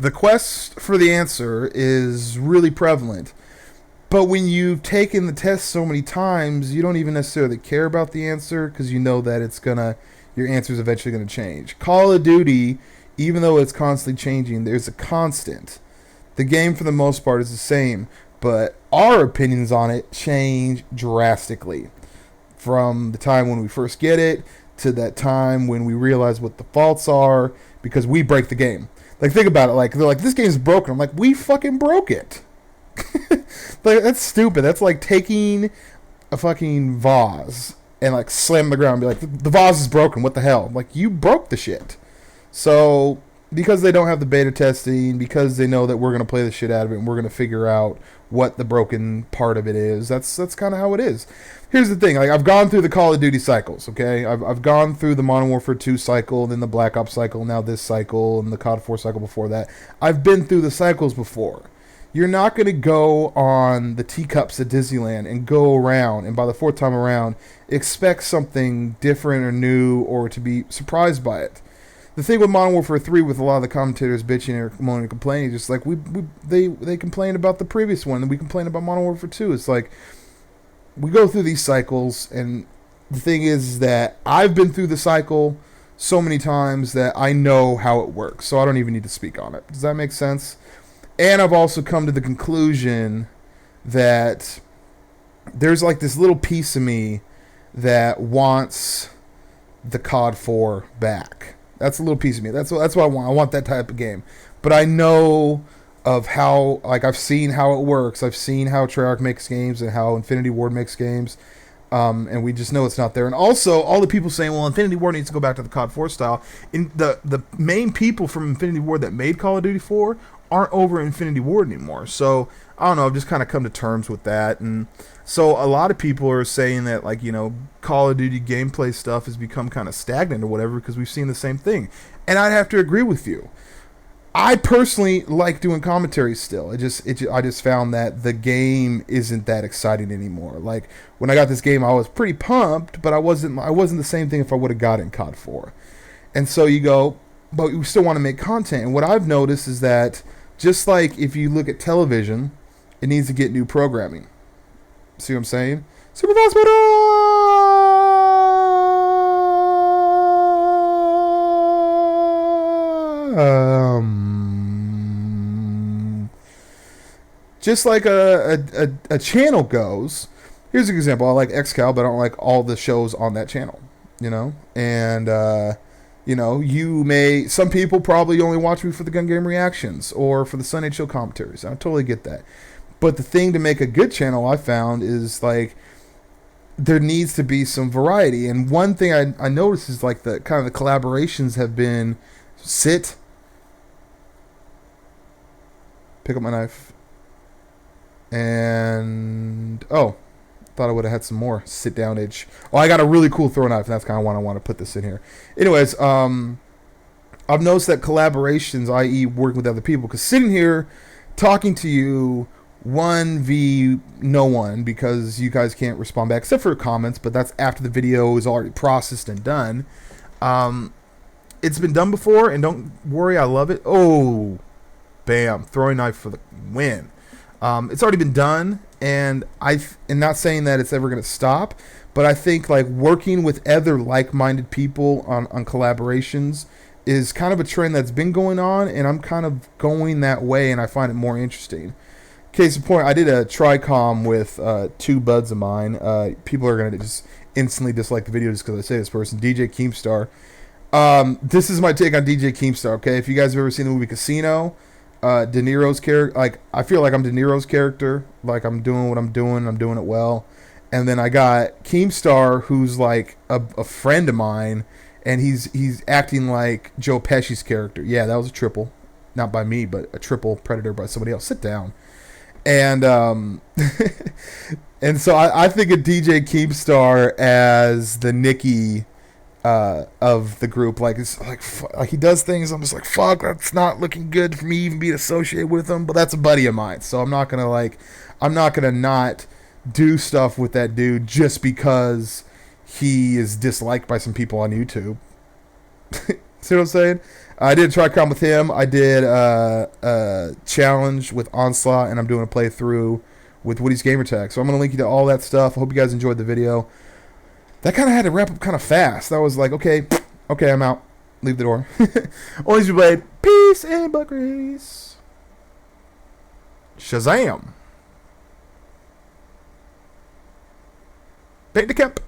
The quest for the answer is really prevalent. But when you've taken the test so many times, you don't even necessarily care about the answer because you know that your answer is eventually gonna change. Call of Duty, even though it's constantly changing, there's a constant. The game for the most part is the same, but our opinions on it change drastically. From the time when we first get it to that time when we realize what the faults are because we break the game. Like, think about it. Like, they're like, this game's broken. I'm like, we fucking broke it. Like, that's stupid. That's like taking a fucking vase and like slam the ground and be like, the vase is broken. What the hell? I'm like, you broke the shit. So because they don't have the beta testing, because they know that we're going to play the shit out of it and we're going to figure out what the broken part of it is, that's kind of how it is. Here's the thing. Like, I've gone through the Call of Duty cycles, okay? I've gone through the Modern Warfare 2 cycle, then the Black Ops cycle, now this cycle, and the COD 4 cycle before that. I've been through the cycles before. You're not going to go on the teacups at Disneyland and go around, and by the fourth time around, expect something different or new or to be surprised by it. The thing with Modern Warfare 3, with a lot of the commentators bitching or moaning and complaining, just like they complained about the previous one, and we complained about Modern Warfare 2. It's like, we go through these cycles, and the thing is that I've been through the cycle so many times that I know how it works, so I don't even need to speak on it. Does that make sense? And I've also come to the conclusion that there's like this little piece of me that wants the COD 4 back. That's a little piece of me. That's what I want. I want that type of game. But I know of how, like, I've seen how it works. I've seen how Treyarch makes games and how Infinity Ward makes games. And we just know it's not there. And also, all the people saying, well, Infinity Ward needs to go back to the COD 4 style. In the main people from Infinity Ward that made Call of Duty 4 aren't over Infinity Ward anymore. So, I don't know. I've just kind of come to terms with that. And so, a lot of people are saying that, like, you know, Call of Duty gameplay stuff has become kind of stagnant or whatever because we've seen the same thing. And I'd have to agree with you. I personally like doing commentary still. I just found that the game isn't that exciting anymore. Like, when I got this game, I was pretty pumped, but I wasn't the same thing if I would have got it in COD 4. And so you go, but we still want to make content. And what I've noticed is that just like if you look at television, it needs to get new programming. See what I'm saying? Super fast just like a channel goes. Here's an example. I like XCal, but I don't like all the shows on that channel. You know? And you know, some people probably only watch me for the Gun Game reactions or for the Sunday Chill commentaries. I totally get that. But the thing to make a good channel, I found, is like there needs to be some variety. And one thing I noticed is like the kind of the collaborations have been pick up my knife, and thought I would have had some more sit down edge. Oh, I got a really cool throw knife, and that's kind of why I want to put this in here. Anyways, I've noticed that collaborations, i.e. working with other people, because sitting here talking to you 1v no one, because you guys can't respond back except for comments, but that's after the video is already processed and done. It's been done before, and don't worry, I love it. Oh, bam, throwing knife for the win. It's already been done, and I'm not saying that it's ever going to stop, but I think like working with other like-minded people on collaborations is kind of a trend that's been going on, and I'm kind of going that way, and I find it more interesting. Case in point, I did a Tricom with two buds of mine. People are going to just instantly dislike the video just because I say this person, DJ Keemstar. This is my take on DJ Keemstar, okay? If you guys have ever seen the movie Casino, De Niro's character, like, I feel like I'm De Niro's character. Like, I'm doing what I'm doing it well. And then I got Keemstar, who's like a friend of mine, and he's acting like Joe Pesci's character. Yeah, that was a triple. Not by me, but a triple Predator by somebody else. Sit down. And and so I think of DJ Keemstar as the Nicky of the group. Like, it's like he does things, I'm just like, fuck, that's not looking good for me even being associated with him. But that's a buddy of mine, so I'm not gonna not do stuff with that dude just because he is disliked by some people on YouTube. See what I'm saying? I did a Tricom with him. I did a challenge with Onslaught, and I'm doing a playthrough with Woody's Gamertag. So I'm going to link you to all that stuff. I hope you guys enjoyed the video. That kind of had to wrap up kind of fast. That was like, okay, I'm out. Leave the door. ONLYUSemeBLADE. Peace and blood grace. Shazam. Paint the cap.